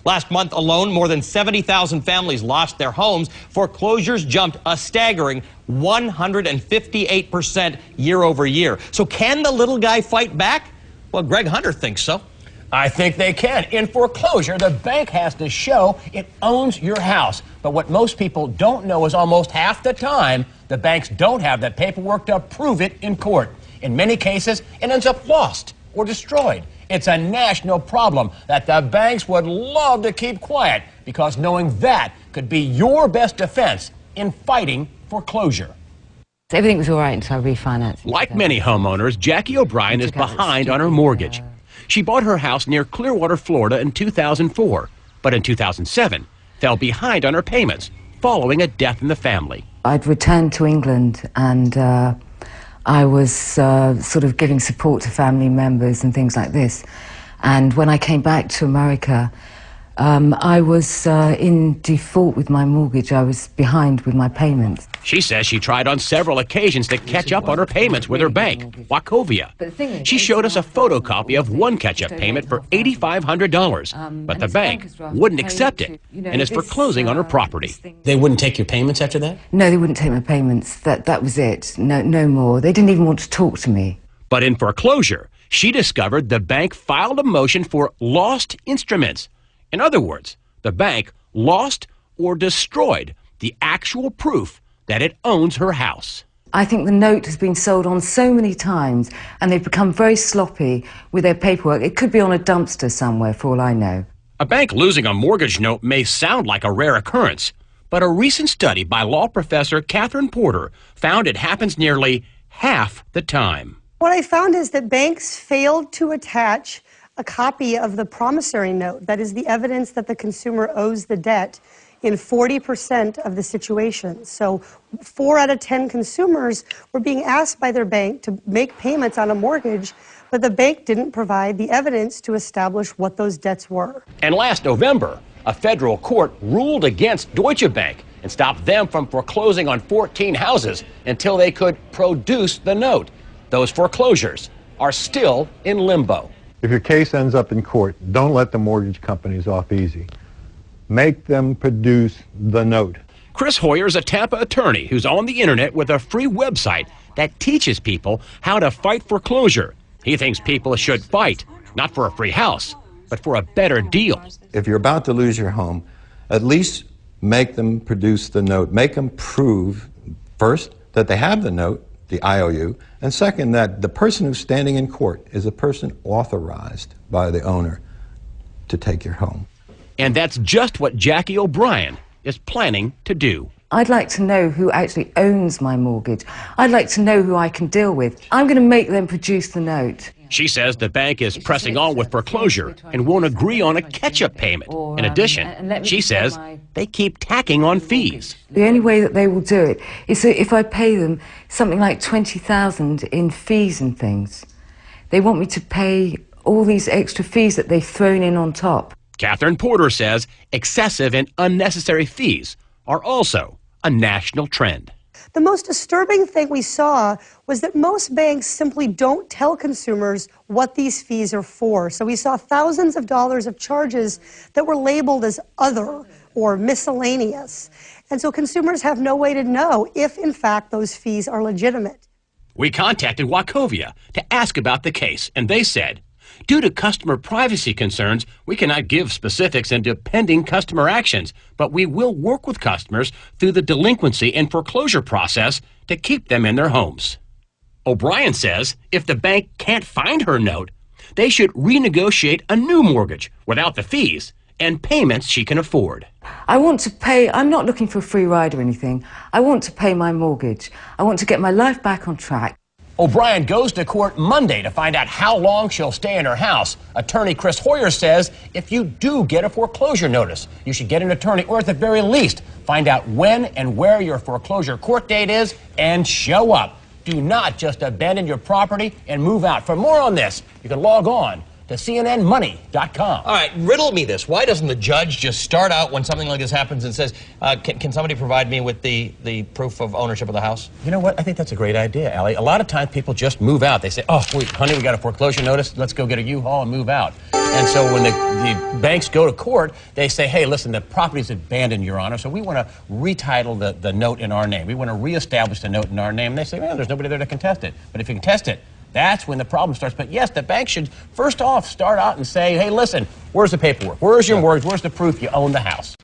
Last month alone, more than 70,000 families lost their homes. Foreclosures jumped a staggering 158% year over year. So can the little guy fight back? Well, Greg Hunter thinks so. I think they can. In foreclosure, the bank has to show it owns your house. But what most people don't know is almost half the time, the banks don't have that paperwork to prove it in court. In many cases, it ends up lost or destroyed. It's a national problem that the banks would love to keep quiet, because knowing that could be your best defense in fighting foreclosure. Everything was all right until I refinanced. Like many homeowners, Jackie O'Brien is behind on her mortgage. She bought her house near Clearwater, Florida in 2004, but in 2007 fell behind on her payments following a death in the family. I'd returned to England, and I was sort of giving support to family members and things like this. And when I came back to America, I was in default with my mortgage. I was behind with my payments. She says she tried on several occasions to catch up on her payments with her bank, Wachovia. She showed us a photocopy of one catch-up payment for $8,500, but the bank wouldn't accept it and is foreclosing on her property. They wouldn't take your payments after that? No, they wouldn't take my payments. That was it. No more. They didn't even want to talk to me. But in foreclosure, she discovered the bank filed a motion for lost instruments. In other words, the bank lost or destroyed the actual proof that it owns her house. I think the note has been sold on so many times, and they've become very sloppy with their paperwork. It could be on a dumpster somewhere, for all I know. A bank losing a mortgage note may sound like a rare occurrence, but a recent study by law professor Catherine Porter found it happens nearly half the time. What I found is that banks failed to attach a copy of the promissory note, that is the evidence that the consumer owes the debt, in 40% of the situations. So 4 out of 10 consumers were being asked by their bank to make payments on a mortgage, but the bank didn't provide the evidence to establish what those debts were. And last November, a federal court ruled against Deutsche Bank and stopped them from foreclosing on 14 houses until they could produce the note. Those foreclosures are still in limbo. If your case ends up in court, don't let the mortgage companies off easy. Make them produce the note. Chris Hoyer is a Tampa attorney who's on the internet with a free website that teaches people how to fight foreclosure. He thinks people should fight, not for a free house, but for a better deal. If you're about to lose your home, at least make them produce the note. Make them prove, first, that they have the note, the IOU, and second, that the person who's standing in court is a person authorized by the owner to take your home. And that's just what Jackie O'Brien is planning to do. I'd like to know who actually owns my mortgage. I'd like to know who I can deal with. I'm going to make them produce the note. She says the bank is pressing on with foreclosure and won't agree on a catch-up payment. In addition, she says they keep tacking on fees. The only way that they will do it is that if I pay them something like $20,000 in fees and things. They want me to pay all these extra fees that they've thrown in on top. Catherine Porter says excessive and unnecessary fees are also a national trend. The most disturbing thing we saw was that most banks simply don't tell consumers what these fees are for. So we saw thousands of dollars of charges that were labeled as other or miscellaneous. And so consumers have no way to know if, in fact, those fees are legitimate. We contacted Wachovia to ask about the case, and they said, due to customer privacy concerns, we cannot give specifics into pending customer actions, but we will work with customers through the delinquency and foreclosure process to keep them in their homes. O'Brien says if the bank can't find her note, they should renegotiate a new mortgage without the fees and payments she can afford. I want to pay. I'm not looking for a free ride or anything. I want to pay my mortgage. I want to get my life back on track. O'Brien goes to court Monday to find out how long she'll stay in her house. Attorney Chris Hoyer says if you do get a foreclosure notice, you should get an attorney, or at the very least, find out when and where your foreclosure court date is and show up. Do not just abandon your property and move out. For more on this, you can log on to cnnmoney.com. All right, riddle me this. Why doesn't the judge just start out when something like this happens and says, can somebody provide me with the proof of ownership of the house? You know what? I think that's a great idea, Allie. A lot of times people just move out. They say, oh, wait, honey, we got a foreclosure notice. Let's go get a U-Haul and move out. And so when the banks go to court, they say, hey, listen, the property's abandoned, Your Honor, so we want to retitle the note in our name. We want to reestablish the note in our name. And they say, well, there's nobody there to contest it. But if you contest it, that's when the problem starts. But yes, the bank should first off start out and say, hey, listen, where's the paperwork? Where's your mortgage? Where's the proof you own the house?